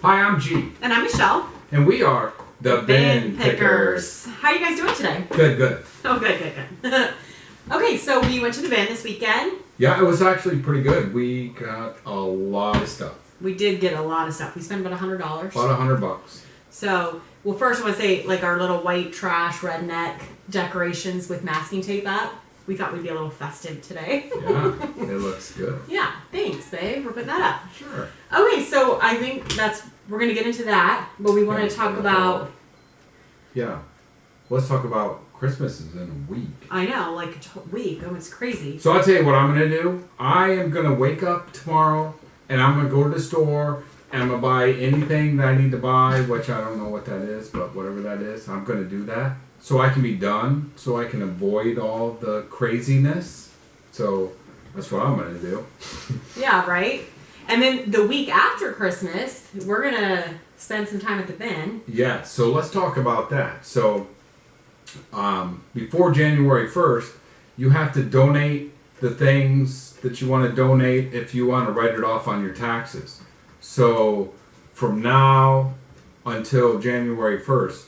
Hi, I'm G. And I'm Michelle. And we are the Bin Pickers. How are you guys doing today? Good. Oh, good. Okay, so we went to the bin this weekend. Yeah, it was actually pretty good. We got a lot of stuff. We did get a lot of stuff. We spent about $100. About $100. So, well, first I want to say, like, our little white trash redneck decorations with masking tape up. We thought we'd be a little festive today. Yeah, it looks good. Yeah, thanks, babe. We're putting that up. Sure. Okay, so I think we're going to get into that, but we want to talk about... Yeah. Let's talk about Christmas is in a week. I know, like a week. Oh, it's crazy. So I'll tell you what I'm going to do. I am going to wake up tomorrow and I'm going to go to the store and I'm going to buy anything that I need to buy, which I don't know what that is, but whatever that is, I'm going to do that. So I can be done, so I can avoid all the craziness. So that's what I'm going to do. Yeah, right? And then the week after Christmas, we're going to spend some time at the bin. Yeah, so let's talk about that. So before January 1st, you have to donate the things that you want to donate if you want to write it off on your taxes. So from now until January 1st,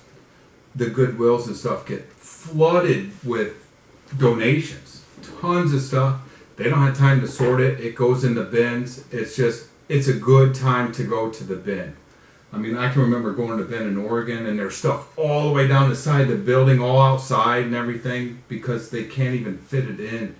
the Goodwills and stuff get flooded with donations. Tons of stuff. They don't have time to sort it. It goes in the bins. It's a good time to go to the bin. I mean, I can remember going to the bin in Oregon and there's stuff all the way down the side of the building, all outside and everything, because they can't even fit it in.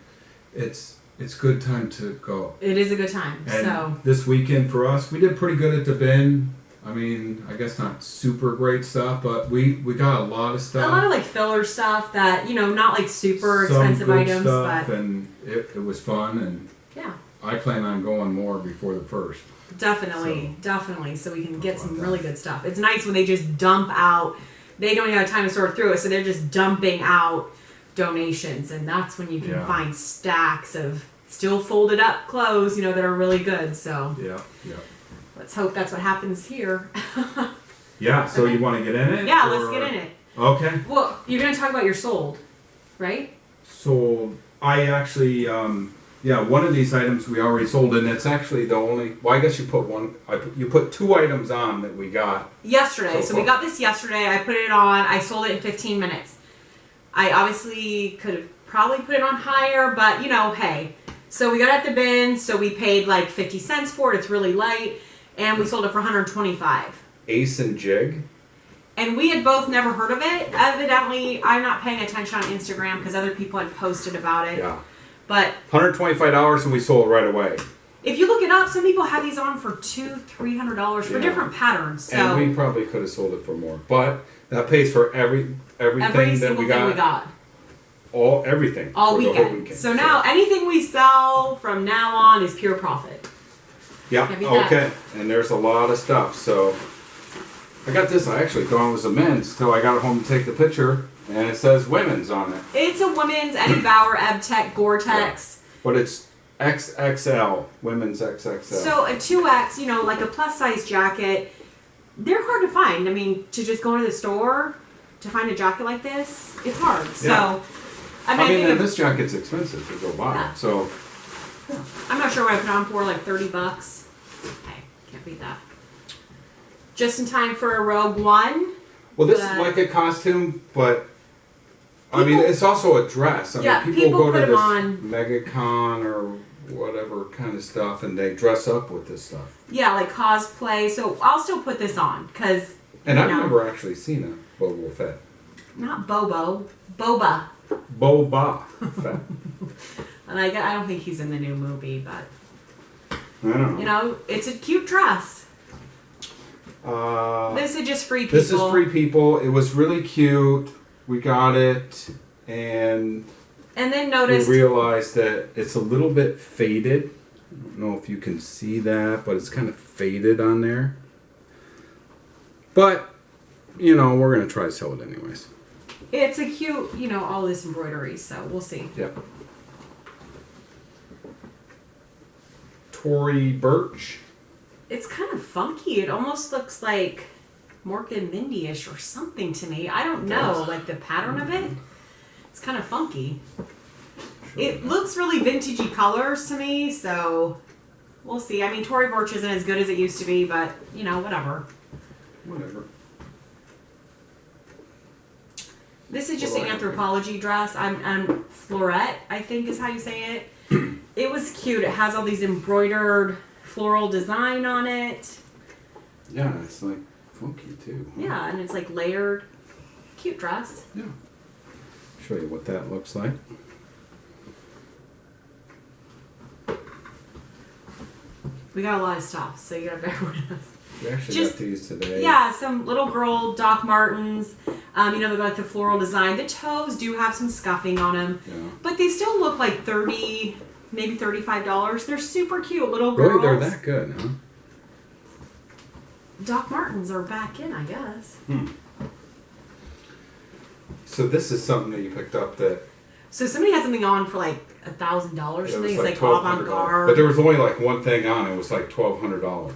It's good time to go. It is a good time. And so this weekend for us, we did pretty good at the bin. I mean, I guess not super great stuff, but we got a lot of stuff. A lot of like filler stuff that, not like super Some expensive good items, stuff, but and it was fun, and yeah. I plan on going more before the 1st. Definitely, so we can get some really good stuff. It's nice when they just dump out. They don't even have time to sort through it, so they're just dumping out donations, and that's when you can find stacks of still folded up clothes, that are really good. So Yeah. Let's hope that's what happens here. Yeah, so Okay. You want to get in it? Yeah, let's get in it. Okay. Well, you're going to talk about your sold, right? Sold. I actually, one of these items we already sold, and it's actually the only, I guess you put one, you put 2 items on that we got. Yesterday. So we got this yesterday. I put it on. I sold it in 15 minutes. I obviously could have probably put it on higher, but, hey. So we got it at the bin, so we paid like 50 cents for it. It's really light. And we sold it for $125. Ace and Jig. And we had both never heard of it. Evidently, I'm not paying attention on Instagram because other people had posted about it. Yeah. But $125 and we sold it right away. if you look it up, some people have these on for $200-$300 for different patterns. So and we probably could have sold it for more. But that pays for everything every that single we thing we got. Everything. All for the weekend. whole weekend. So now anything we sell from now on is pure profit. Yeah, Can't beat that. okay. And there's a lot of stuff. So I got this. I actually thought it was a men's till I got it home to take the picture. And it says women's on it. It's a women's Eddie Bauer, EbTech, Gore-Tex. Yeah. But it's XXL. Women's XXL. So a 2X, like a plus size jacket, they're hard to find. I mean, to just go into the store to find a jacket like this, it's hard. Yeah. So, I mean, and this jacket's expensive to go buy. Yeah. So I'm not sure what I put on for, like $30. Hey, can't beat that. Just in time for a Rogue One. well, this is like a costume, but I mean, it's also a dress. I mean, people go put to them this on. MegaCon or whatever kind of stuff, and they dress up with this stuff. Yeah, like cosplay. So I'll still put this on because. And I've never actually seen a Boba Fett. Not Boba. Boba Fett. And I don't think he's in the new movie, but I don't know. it's a cute dress. This is just free people. This is free people. It was really cute. We got it, and then noticed we realized that it's a little bit faded. I don't know if you can see that, but it's kind of faded on there. But, we're going to try to sell it anyways. it's a cute, all this embroidery, so we'll see. Yep. Tory Burch. It's kind of funky. It almost looks like Mork and Mindy-ish or something to me. I don't know, like the pattern of it. It's kind of funky. It looks really vintagey colors to me, so we'll see. I mean, Tory Burch isn't as good as it used to be, but you know, whatever. Whatever. This is just an anthropology dress. I'm Florette, I think is how you say it. It was cute. It has all these embroidered floral design on it. Yeah, it's like funky too. Huh? Yeah, and it's like layered. Cute dress. Yeah. Show you what that looks like. We got a lot of stuff, so you gotta bear with us. We actually got these today. Yeah, some little girl Doc Martens. You know, they got the floral design. The toes do have some scuffing on them, but they still look like $30, maybe $35. They're super cute, little girls. Really, they're that good, huh? Doc Martens are back in, I guess. So this is something that you picked up that. So somebody had something on for like $1,000 something. It's like avant-garde. But there was only like one thing on. It was like $1,200.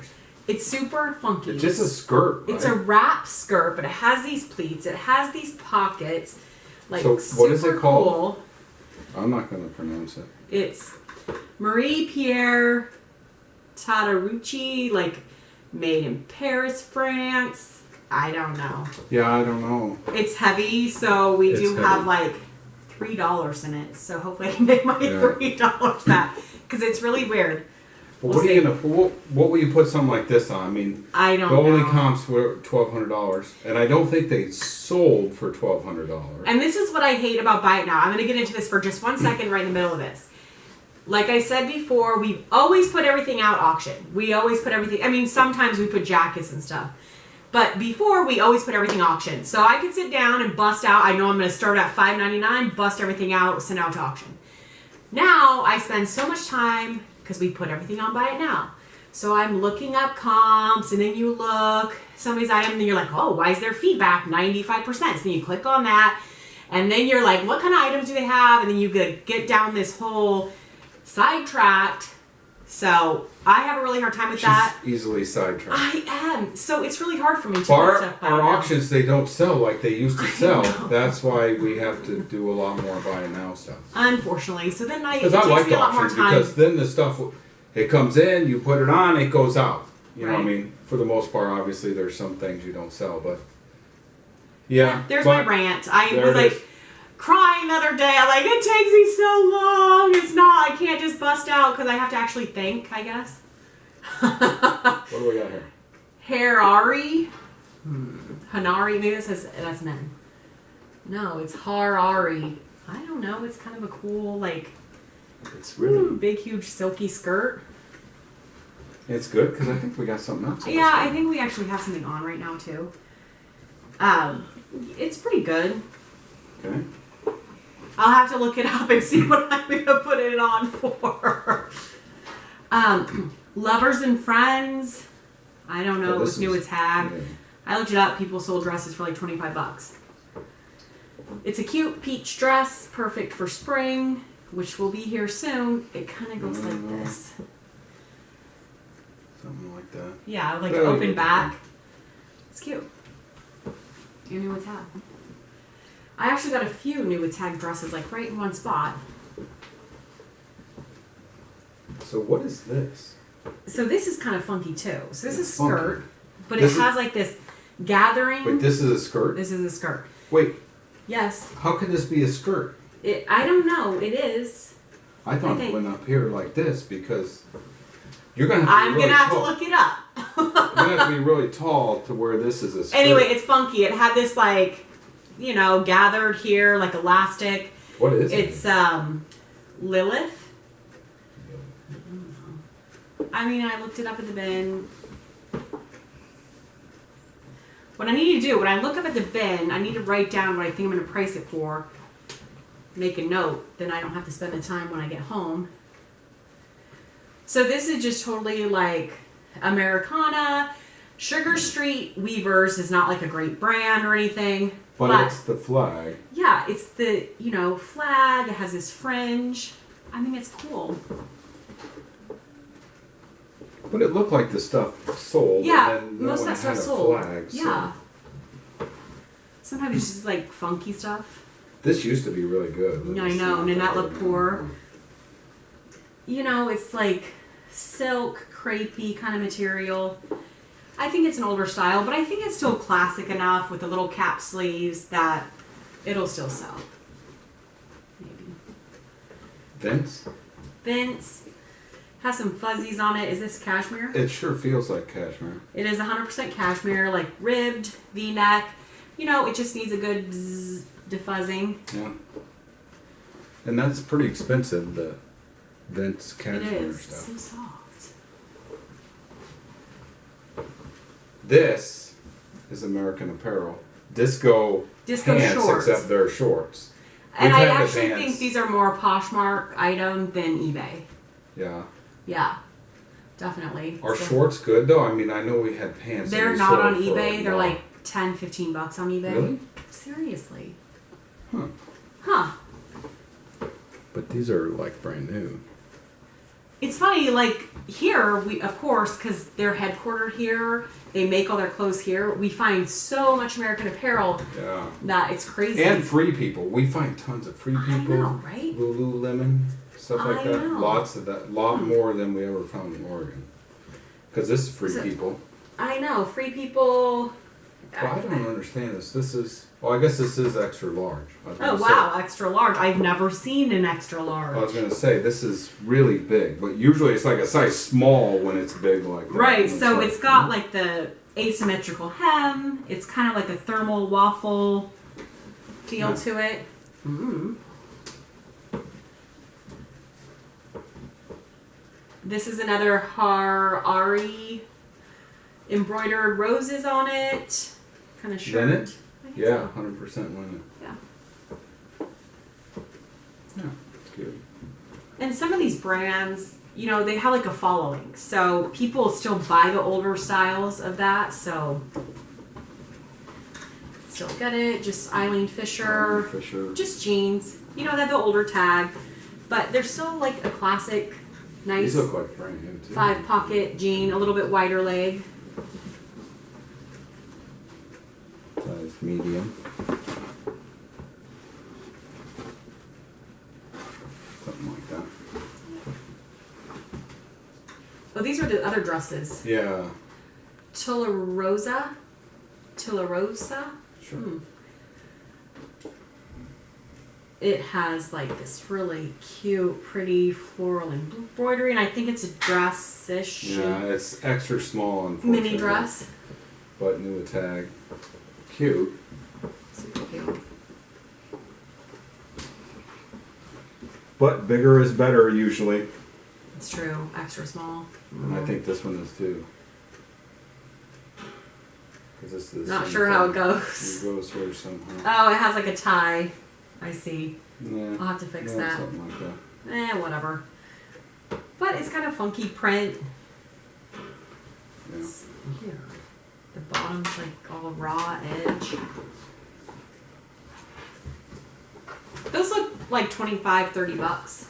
It's super funky. It's just a skirt, right? It's a wrap skirt, but it has these pleats. It has these pockets. Like, so what is it called? Cool. I'm not going to pronounce it. It's Marie-Pierre Tadarucci, like made in Paris, France. I don't know. Yeah, I don't know. It's heavy, so we do have like $3 in it. So hopefully I can make my $3 back because it's really weird. Well, what are you gonna? What will you put something like this on? I mean, I don't know. The only comps were $1,200, and I don't think they sold for $1,200. And this is what I hate about Buy It Now. I'm gonna get into this for just 1 second, right in the middle of this. Like I said before, we always put everything out auction. We always put everything. I mean, sometimes we put jackets and stuff, but before we always put everything auction. So I could sit down and bust out. I know I'm gonna start at $5.99, bust everything out, send out to auction. Now I spend so much time. Because we put everything on Buy It Now. So I'm looking up comps, and then you look somebody's item, and you're like, oh, why is their feedback 95%? So then you click on that, and then you're like, what kind of items do they have? And then you get down this whole sidetracked. So I have a really hard time with that. Easily sidetracked. I am. So it's really hard for me to put stuff our auctions, they don't sell like they used to sell. That's why we have to do a lot more Buy It Now stuff. Unfortunately. So then it takes like me a lot more auctions time. because then the stuff, it comes in, you put it on, it goes out. You know what I mean? For the most part, obviously, there's some things you don't sell, but yeah. There's my rant. I was like crying the other day. I'm like, it takes me so long. It's not. I can't just bust out because I have to actually think, I guess. What do we got here? Harari. Hanari. Maybe it says that's men. No, it's Harari. I don't know. It's kind of a cool, like, it's really big, huge, silky skirt. It's good because I think we got something else. Yeah, I think we actually have something on right now too. It's pretty good. Okay. I'll have to look it up and see what I'm going to put it on for. Lovers and Friends. I don't know. It was new. It's tag. I looked it up. People sold dresses for like $25. It's a cute peach dress. Perfect for spring, which will be here soon. It kind of goes like this. Something like that. Yeah, like an open back. It's cute. You're new with tag. I actually got a few new with tag dresses, like right in one spot. So what is this? So this is kind of funky too. So this is a funky. skirt, but it has like this gathering. Wait, this is a skirt? This is a skirt. Wait. Yes. How can this be a skirt? I don't know. It is. I thought it went up here like this because you're gonna have to be really have tall. to look it up. You're gonna have to be really tall to where this is a skirt. Anyway, it's funky. It had this like, you know, gathered here like elastic. What is it? It's Lilith. I mean, I looked it up at the bin. What I need to do, when I look up at the bin, I need to write down what I think I'm going to price it for. Make a note. Then I don't have to spend the time when I get home. So this is just totally like Americana. Sugar Street Weavers is not like a great brand or anything. But it's the flag. Yeah, it's the, you know, flag. It has this fringe. I mean, it's cool. But it looked like the stuff sold. Yeah, and then most of that stuff sold. Flag, so. Yeah. Sometimes it's just like funky stuff. This used to be really good. I know, Nanette Lepore. You know, it's like silk, crepey kind of material. I think it's an older style, but I think it's still classic enough with the little cap sleeves that it'll still sell. Maybe. Vince. Has some fuzzies on it. Is this cashmere? It sure feels like cashmere. It is 100% cashmere, like ribbed, V-neck. You know, it just needs a good bzzz, defuzzing. Yeah. And that's pretty expensive, the Vince cashmere It is. stuff. So soft. This is American Apparel. Disco pants, shorts. except they're shorts. And We've I had the actually pants. think these are more Poshmark item than eBay. Yeah. Yeah, definitely. Are So- shorts good though? I mean, I know we had pants. that They're we not sold on for eBay. a They're while. like $10-15 on eBay. Really? Seriously. Huh. Huh. But these are like brand new. It's funny, like here, we of course, because they're headquartered here, they make all their clothes here. We find so much American Apparel Yeah. that it's crazy. And Free People. We find tons of Free People. I know, right? Lululemon, stuff like I that. know. Lots of that. Lot more than we ever found in Oregon. Because this is Free Is it- People. I know, Free People. Well, I don't understand this. This is. Well, I guess this is extra large. I was Oh gonna wow, say. extra large. I've never seen an extra large. I was gonna say this is really big, but usually it's like a size small when it's big like that. Right, And so like, it's got like the asymmetrical hem. It's kind of like a thermal waffle feel Yeah. to it. Mm. This is another Ari embroidered roses on it. Kind of shirt. Linen? I think Yeah, so. 100% linen. Yeah. Yeah, it's good. And some of these brands, you know, they have like a following. So people still buy the older styles of that. So still get it. Just Eileen Fisher. Fisher. Just jeans. You know, they have the older tag. But they're still like a classic, nice These look like brand new too. 5-pocket jean, a little bit wider leg. Size medium. Something like that. Oh, these are the other dresses. Yeah. Tularosa. Sure. It has like this really cute, pretty floral embroidery, and I think it's a dress-ish. Yeah, it's extra small, unfortunately. Mini dress. But new a tag. Cute. Super cute. But bigger is better usually. It's true. Extra small. And I think this one is too. 'Cause this is the Not same sure how it thing. goes. It goes here somehow. Oh, it has like a tie. I see. Yeah. I'll have to fix Yeah, that. something like that. Whatever. But it's kind of funky print. Yeah. Here. The bottom's like all raw edge. Those look like $25-30.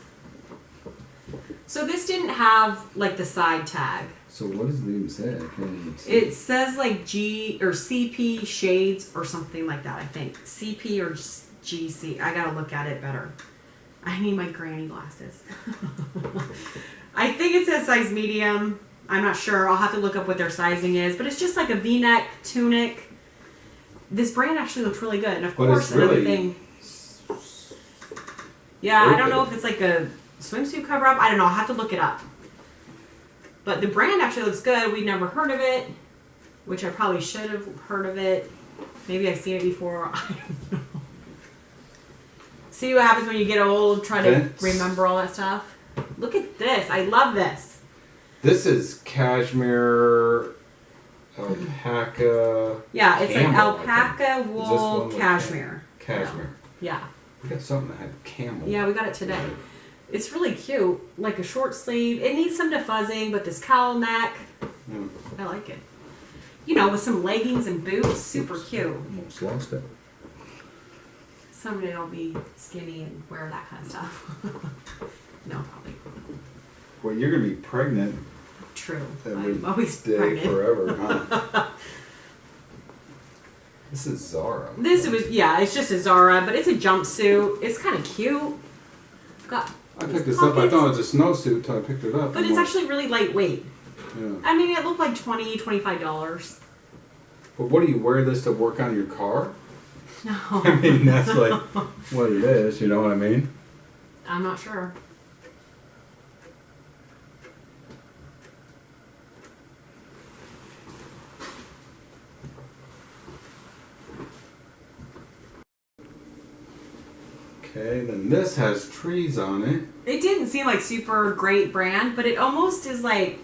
So this didn't have like the side tag. So what does it even say? I can't even see. It says like G or CP shades or something like that, I think. CP or GC. I gotta look at it better. I need my granny glasses. I think it says size medium. I'm not sure. I'll have to look up what their sizing is. But it's just like a V-neck tunic. This brand actually looks really good. And of But course, it's really another thing. Yeah, I don't know open. if it's like a swimsuit cover up. I don't know. I'll have to look it up. But the brand actually looks good. We'd never heard of it, which I probably should have heard of it. Maybe I've seen it before. I don't know. See what happens when you get old, try to Vince. remember all that stuff. Look at this. I love this. This is cashmere, alpaca. Yeah, it's Camel, like I alpaca think. Is this wool one with cashmere. Cashmere. Yeah. We got something that had camel. Yeah, we got it today. It's really cute. Like a short sleeve. It needs some defuzzing, but this cowl neck, Yeah. I like it. You know, with some leggings and boots, super cute. Almost lost it. Someday I'll be skinny and wear that kind of stuff. No, probably. Well, you're gonna be pregnant True. every I'm always day pregnant. forever, huh? This is Zara. This was, yeah, it's just a Zara, but it's a jumpsuit. It's kind of cute. Got I picked this up. I thought it was a snowsuit until I picked it up. But it's actually really lightweight. Yeah. I mean, it looked like $20, $25. But what do you wear this to work on your car? No. I mean, that's like what it is. You know what I mean? I'm not sure. Okay, then this has trees on it. It didn't seem like super great brand, but it almost is like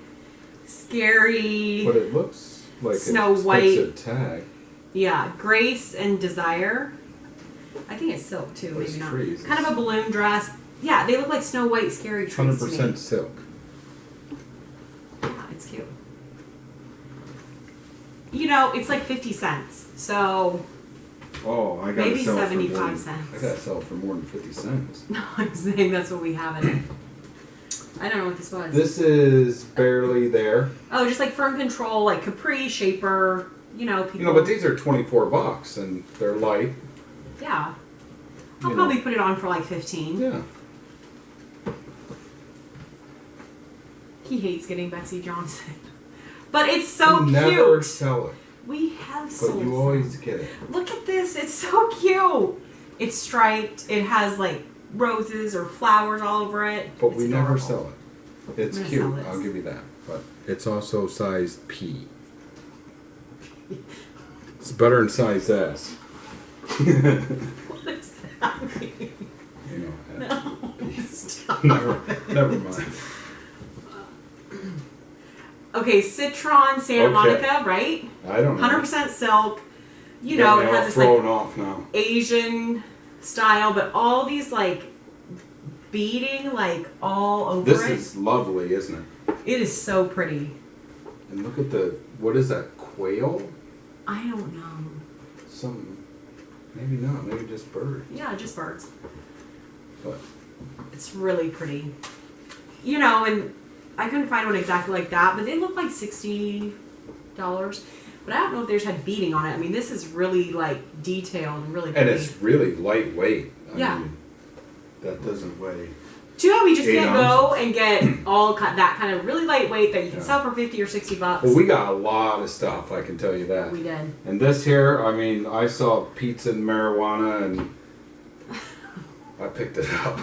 scary. But it looks like Snow it White. sticks a tag. Yeah, Grace and Desire. I think it's silk too, Those maybe not. trees. Kind of a balloon dress. Yeah, they look like Snow White scary trees to me. 100% silk. Yeah, it's cute. You know, it's like 50 cents. So Oh, I got maybe sell 75 I cents. gotta sell it for more than 50 cents. No, I'm saying that's what we have in it. I don't know what this was. This is barely there. Oh, just like Firm Control, like Capri, Shaper, you know, people. You know, but these are $24 and they're light. Yeah. I'll You probably know. put it on for like 15. Yeah. He hates getting Betsy Johnson. But it's so You cute. never sell it, We have but sold you some. always get it. Look at this. It's so cute. It's striped. It has like roses or flowers all over it. But It's we never adorable. sell it. It's I'm gonna cute, sell this. I'll give you that. But It's also size P. It's better than size S. What does that mean? you know, No. Stop. Never mind. Okay, Citron Santa Okay. Monica, right? I don't know. 100% silk. You Get know, me it all has this thrown like off now. Asian style, but all these like beading like all over This it. is lovely, isn't it? It is so pretty. And look at the, what is that, quail? I don't know. Some, maybe not, maybe just bird. Yeah, just birds. But It's really pretty. You know, and I couldn't find one exactly like that, but they look like $60. But I don't know if they just had beading on it. I mean, this is really like detailed and really pretty. and it's really lightweight. Yeah. mean, that doesn't weigh. Too bad we just 8 can't go ounces. and get all that kind of really lightweight that you can Yeah. sell for 50 or 60 bucks. Well, we got a lot of stuff, I can tell you that. We did. And this here, I mean, I saw pizza and marijuana and I picked it up.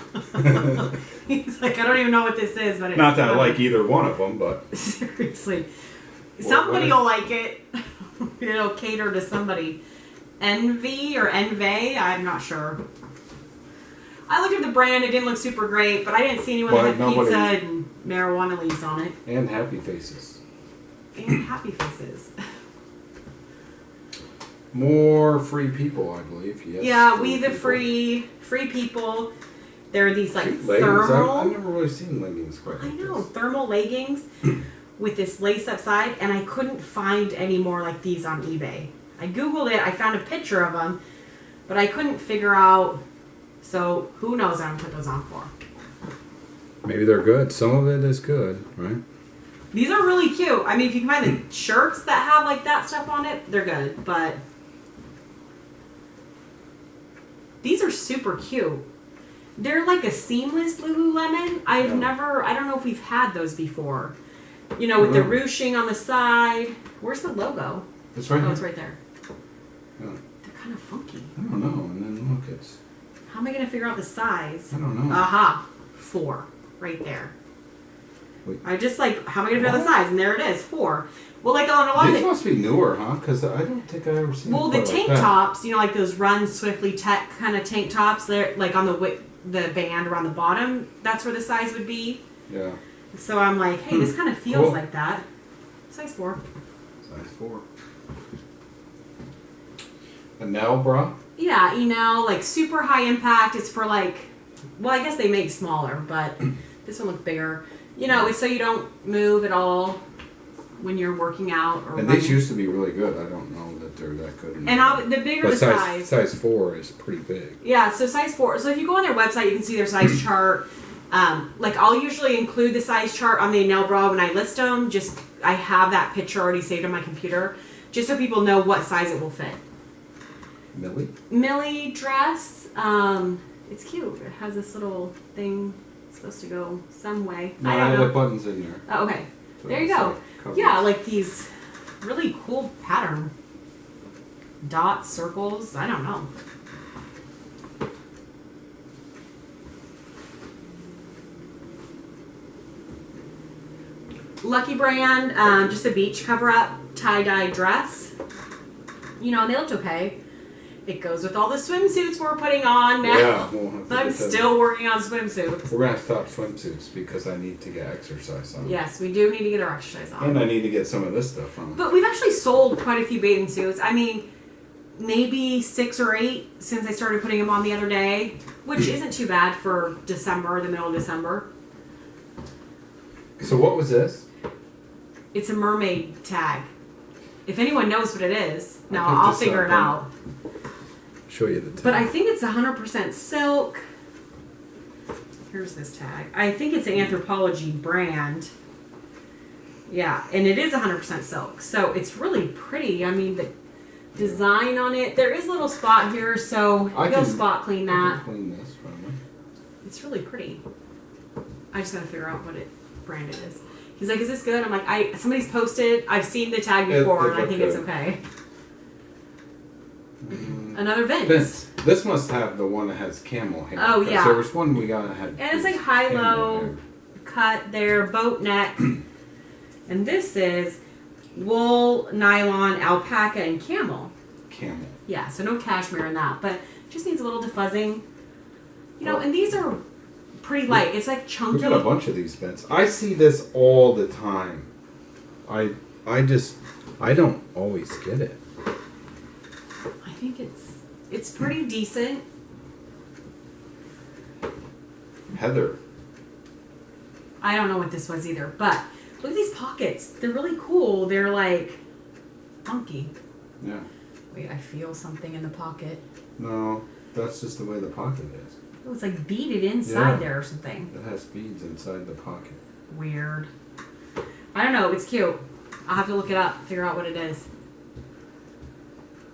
He's like, I don't even know what this is, but it's Not that I fun. like either one of them, but Seriously. Well, Somebody what will like it. It'll cater to somebody. Envy or Envy, I'm not sure. I looked at the brand, it didn't look super great, but I didn't see anyone But that had nobody- pizza and marijuana leaves on it. and happy faces. And happy faces. More free people, I believe. Yes. Yeah, we the people. free people. There are these like Leggings. I've thermal. never really seen leggings quite I like know, this. thermal leggings with this lace up side, and I couldn't find any more like these on eBay. I googled it, I found a picture of them, but I couldn't figure out. So who knows? I don't put those on for. Maybe they're good. Some of it is good, right? These are really cute. I mean, if you can find the shirts that have like that stuff on it, they're good. But these are super cute. They're like a seamless Lululemon. I don't know if we've had those before. You know, with the No. ruching on the side. Where's the logo? It's right Oh, here. it's right there. Yeah. They're kind of funky. I don't know. And then look, it's. How am I going to figure out the size? I don't know. Aha. 4. Right there. Wait. I just like, how am I going to figure out the What? size? And there it is. 4. Well, like on a lot of These the... must be newer, huh? Because I don't think I ever seen. Well, them the quite tank like that. tops, you know, like those Run Swiftly Tech kind of tank tops, they're like on the band around the bottom. That's where the size would be. Yeah. So I'm like, hey, this kind of feels Cool. like that. Size 4. Size 4. A nail bra. Yeah, you know, like super high impact. It's for like, well, I guess they make smaller, but this one looks bigger. You know, it's so you don't move at all when you're working out or And running. these used to be really good. I don't know that they're that good anymore. And the bigger But the size. size 4 is pretty big. Yeah, so size 4. So if you go on their website, you can see their size chart. Like I'll usually include the size chart on the nail bra when I list them. Just I have that picture already saved on my computer, just so people know what size it will fit. Millie? Millie dress. It's cute. It has this little thing It's supposed to go some way. No, I I don't have know. the buttons in there. Oh, okay. So There you it's go. like covers. Yeah, like these really cool pattern. Dots, circles, I don't know. Lucky Brand, just a beach cover-up tie-dye dress. You know, they looked okay. It goes with all the swimsuits we're putting on now. Yeah, we'll have to I'm get them. still working on swimsuits. We're gonna stop swimsuits because I need to get exercise on. Yes, we do need to get our exercise on. And I need to get some of this stuff on. But we've actually sold quite a few bathing suits. I mean, maybe 6 or 8 since I started putting them on the other day, which isn't too bad for December, the middle of December. So what was this? It's a mermaid tag. If anyone knows what it is, I now picked I'll this figure up it out. Show you the tag. But I think it's 100% silk. Here's this tag. I think it's an Anthropology brand. Yeah, and it is 100% silk. So it's really pretty. I mean, the design on it, there is a little spot here, so you'll spot clean I that. can clean this from me. It's really pretty. I just gotta figure out what brand it is. He's like, "Is this good?" I'm like, somebody's posted. I've seen the tag before, and I think it's okay. Another Vince. This must have the one that has camel hair. Oh, 'cause yeah. There was one we got that had. And it's like camel high-low hair. cut there, boat neck. And this is wool, nylon, alpaca, and camel. Camel. Yeah, so no cashmere in that, but just needs a little defuzzing. You know, and these are pretty light. It's like chunky. We got a bunch of these Vince. I see this all the time. I don't always get it. I think it's pretty decent. Heather. I don't know what this was either, but look at these pockets. They're really cool. They're like funky. Yeah. Wait, I feel something in the pocket. No, that's just the way the pocket is. Oh, it's like beaded inside Yeah. there or something. It has beads inside the pocket. Weird. I don't know. It's cute. I'll have to look it up, figure out what it is.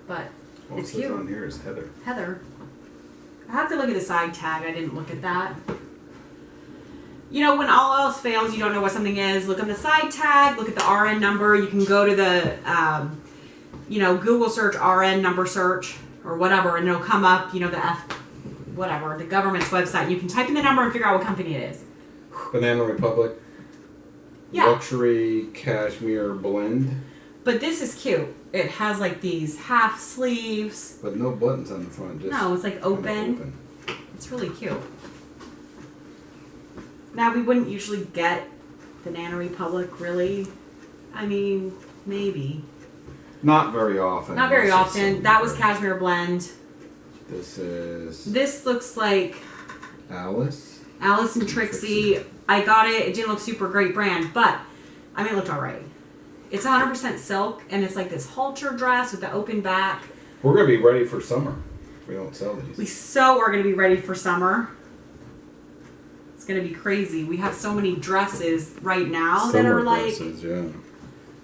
But All it it's says cute. on here is Heather. Heather. I have to look at the side tag. I didn't look at that. You know, when all else fails, you don't know what something is. Look on the side tag. Look at the RN number. You can go to the, Google search RN number search or whatever, and it'll come up. You know, the government's website. You can type in the number and figure out what company it is. Banana Republic. Yeah. Luxury cashmere blend. But this is cute. It has like these half sleeves. But no buttons on the front. Just No, it's like kinda open. It's really cute. Now, we wouldn't usually get Banana Republic, really. I mean, maybe. Not very often. Not very unless it's often. some- That was Cashmere Blend. This is This looks like Alice. Alice and Trixie. I got it. It didn't look super great brand, but, I mean, it looked alright. It's 100% silk, and it's like this halter dress with the open back. We're gonna be ready for summer. If we don't sell these. We so are going to be ready for summer. It's going to be crazy. We have so many dresses right now that Summer are like dresses, yeah.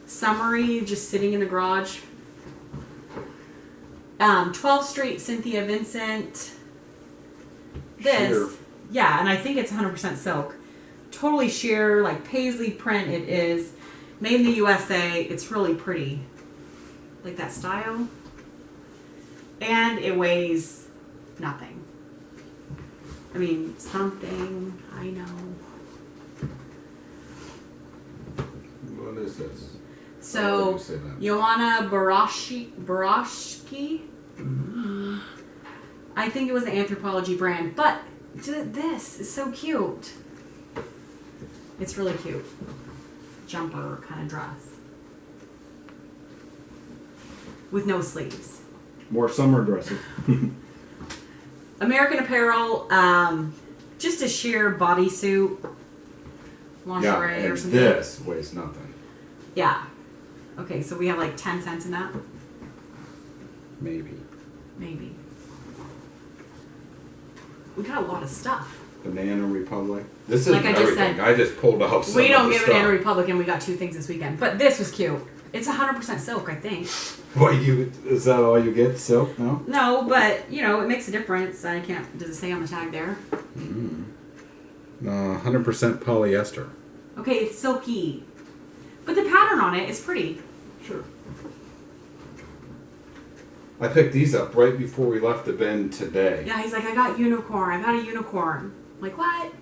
summery, just sitting in the garage. 12th Street, Cynthia Vincent. This, Sheer. yeah, and I think it's 100% silk. Totally sheer, like paisley print it is. Made in the USA. It's really pretty. Like that style. And it weighs nothing. I mean, something, I know. What is this? How So, do you say that? Joanna Borashki. I think it was an Anthropology brand, but this is so cute. It's really cute. Jumper kind of dress. With no sleeves. More summer dresses. American Apparel, just a sheer bodysuit. Lingerie yeah, or and something. this weighs nothing. Yeah. Okay, so we have like 10 cents in that? Maybe. Maybe. We got a lot of stuff. Banana Republic. This is Like I just everything. said, I just pulled out some We don't of the get stuff. Banana Republic and we got 2 things this weekend. But this was cute. It's 100% silk, I think. What is that all you get? Silk? No? No, but, you know, it makes a difference. I can't... Does it say on the tag there? 100% polyester. Okay, it's silky. But the pattern on it is pretty. Sure. I picked these up right before we left the bin today. Yeah, he's like, I got a unicorn. I'm like, what?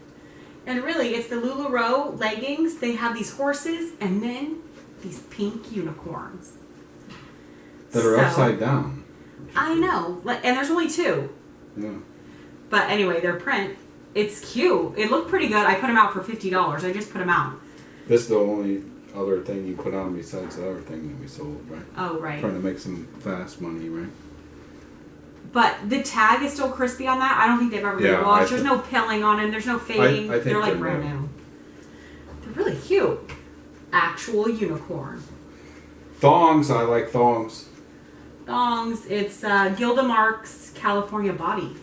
And really, it's the LuLaRoe leggings. They have these horses and then these pink unicorns. That are upside down. I know. And there's only 2. Yeah. But anyway, their print, it's cute. It looked pretty good. I put them out for $50. I just put them out. This is the only other thing you put on besides the other thing that we sold, right? Oh, right. Trying to make some fast money, right? But the tag is still crispy on that. I don't think they've ever been washed. There's no pilling on them. There's no fading. I think they're like they're brand new. They're really cute. Actual unicorn. Thongs, I like thongs. Thongs. It's Gilda Marks California Body.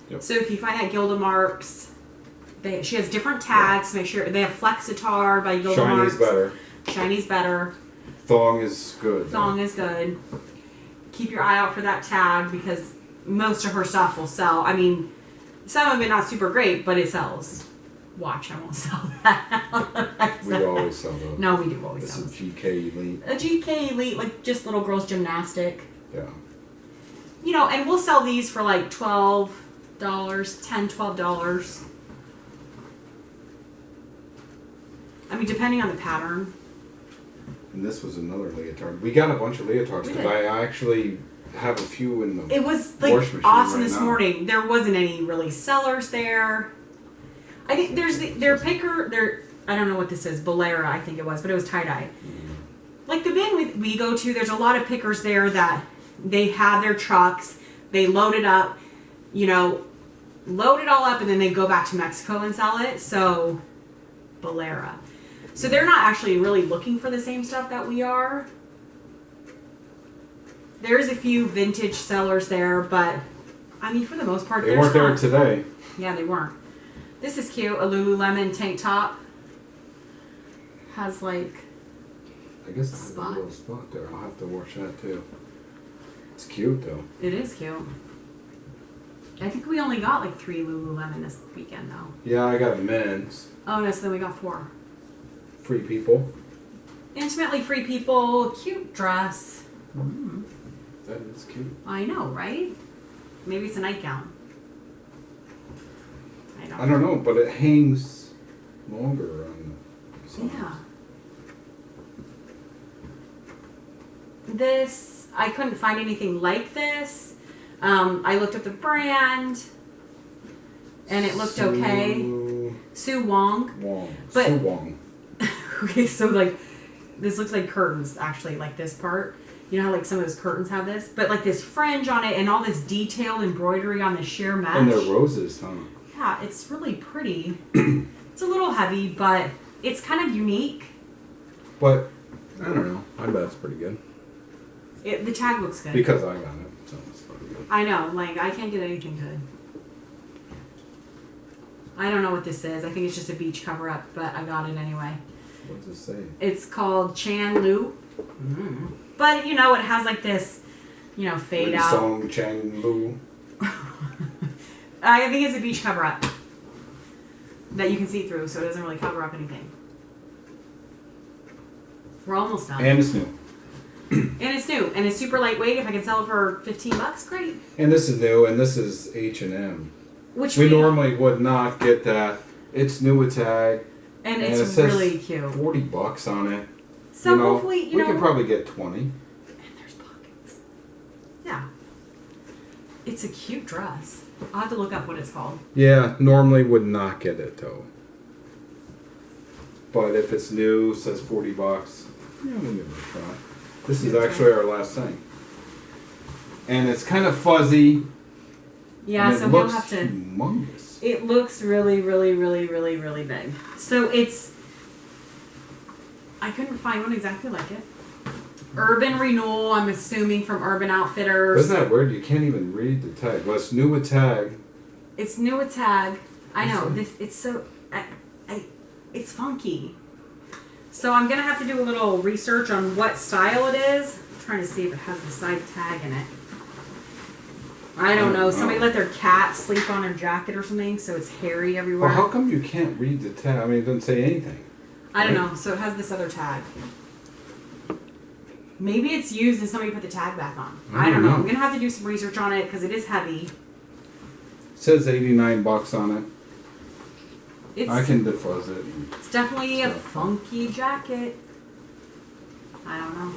Yep. So if you find that Gilda Marks, she has different tags. Make sure they have Flexitar by Gilda Marks. Shiny's better. Shiny's better. Thong is good. Thong is good. Keep your eye out for that tag because most of her stuff will sell. I mean, some of it not super great, but it sells. Watch, I won't sell that. We always sell those. No, we do always This sell is those. GK Elite. A GK Elite, like just little girls gymnastic. Yeah. You know, and we'll sell these for like $12, $10, $12. I mean, depending on the pattern. And this was another leotard. We got a bunch of leotards We because did. I actually have a few in the It was wash like machine awesome right this now. morning. There wasn't any really sellers there. I think there's their picker. I don't know what this is. Bolera, I think it was, but it was tie dye. Like the bin we go to, there's a lot of pickers there that they have their trucks. They load it up, load it all up, and then they go back to Mexico and sell it. So, Bolera. So they're not actually really looking for the same stuff that we are. There's a few vintage sellers there, but I mean, for the most part, They weren't there today. Yeah, they weren't. This is cute. A Lululemon tank top. Has like I guess there's a Spot. little spot there. I'll have to wash that too. It's cute though. it is cute. I think we only got like 3 Lululemon this weekend though. Yeah, I got men's. Oh no, so then we got 4. Free people. Intimately free people, cute dress. That is cute. I know, right? Maybe it's a nightgown. I don't know, but it hangs longer on the sides. Yeah. This, I couldn't find anything like this. I looked up the brand, and it looked okay. Sue Wong. But- Sue Wong. Okay, so like, this looks like curtains, actually, like this part. You know how like some of those curtains have this? But like this fringe on it and all this detailed embroidery on the sheer mesh. And they're roses, huh? Yeah, it's really pretty. It's a little heavy, but it's kind of unique. But I don't know. I bet it's pretty good. The tag looks good. Because I got it, so it's pretty good. I know, like, I can't get anything good. I don't know what this is. I think it's just a beach cover-up, but I got it anyway. What's it say? It's called Chan Lu. But, it has like this, fade out. Song Chang Lu. I think it's a beach cover-up that you can see through, so it doesn't really cover up anything. We're almost done. And it's new. And it's new, and it's super lightweight. If I can sell it for $15, great. And this is new, and this is H&M. Which We normally would not get that. It's new with tag. and it it's says really cute. $40 on it. So hopefully, we could probably get 20. And there's pockets. Yeah. It's a cute dress. I'll have to look up what it's called. Yeah, normally would not get it though. But if it's new, says $40, yeah, we'll give it a try. This is actually our last thing. And it's kind of fuzzy. Yeah, and so it he'll looks have to. humongous. It looks really, really, really, really, really big. So it's. I couldn't find one exactly like it. Urban Renewal, I'm assuming from Urban Outfitters. Isn't that weird? You can't even read the tag. Well, it's new with tag. It's new with tag. I know. Yes, It's so. It's funky. So I'm going to have to do a little research on what style it is. I'm trying to see if it has the side tag in it. I don't know. Somebody let their cat sleep on their jacket or something, so it's hairy everywhere. Well, how come you can't read the tag? I mean, it doesn't say anything. I don't know. So it has this other tag. Maybe it's used and somebody put the tag back on. I don't know. I'm gonna have to do some research on it because it is heavy. It says $89 on it. I can defuzz it. It's definitely a funky jacket. I don't know.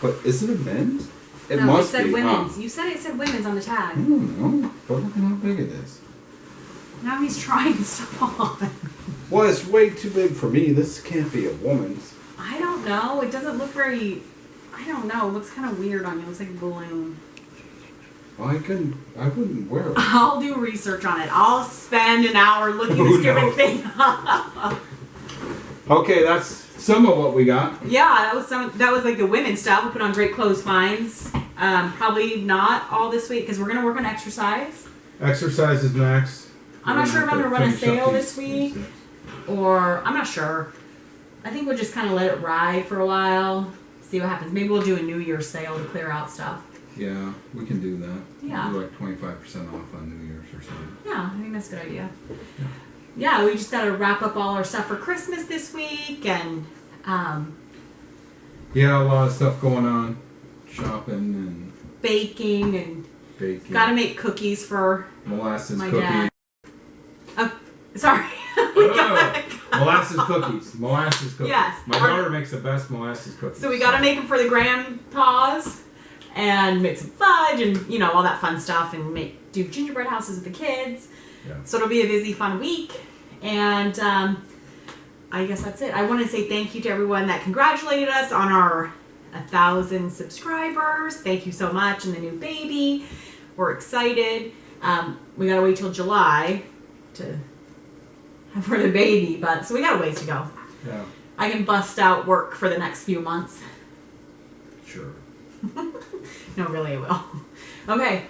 But is it a men's? It no, must it said be. women's. You said it said women's on the tag. I don't know. But look at how big it is. Now he's trying stuff on. Well, it's way too big for me. This can't be a woman's. I don't know. It doesn't look very. I don't know. It looks kind of weird on you. It looks like a balloon. Well, I wouldn't wear it. I'll do research on it. I'll spend an hour looking this stupid thing up. Okay, that's some of what we got. Yeah, that was like the women's stuff. We put on great clothes finds. Probably not all this week because we're gonna work on exercise. Exercise is next. I'm not sure if I'm gonna run a sale this week, or I'm not sure. I think we'll just kind of let it ride for a while, see what happens. Maybe we'll do a New Year's sale to clear out stuff. Yeah, we can do that. Yeah. We'll do like 25% off on New Year's or something. Yeah, I think that's a good idea. Yeah, we just got to wrap up all our stuff for Christmas this week, and yeah, a lot of stuff going on, shopping and baking, and baking. got to make cookies for molasses my cookies. dad. Sorry. Molasses cookies. Molasses cookies. Yes. My daughter makes the best molasses cookies. So we got to make them for the grandpas, and make some fudge, and all that fun stuff, and do gingerbread houses with the kids. Yeah. So it'll be a busy, fun week, and I guess that's it. I want to say thank you to everyone that congratulated us on our 1,000 subscribers. Thank you so much, and the new baby. We're excited. We gotta wait till July to have for the baby, so we got a ways to go. Yeah. I can bust out work for the next few months. Sure. No, really, I will. Okay.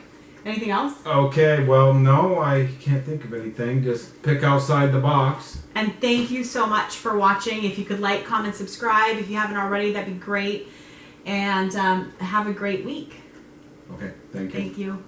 Anything else? Okay, well, no, I can't think of anything. Just pick outside the box. And thank you so much for watching. If you could like, comment, subscribe. If you haven't already, that'd be great. And have a great week. Okay, thank you. Thank you.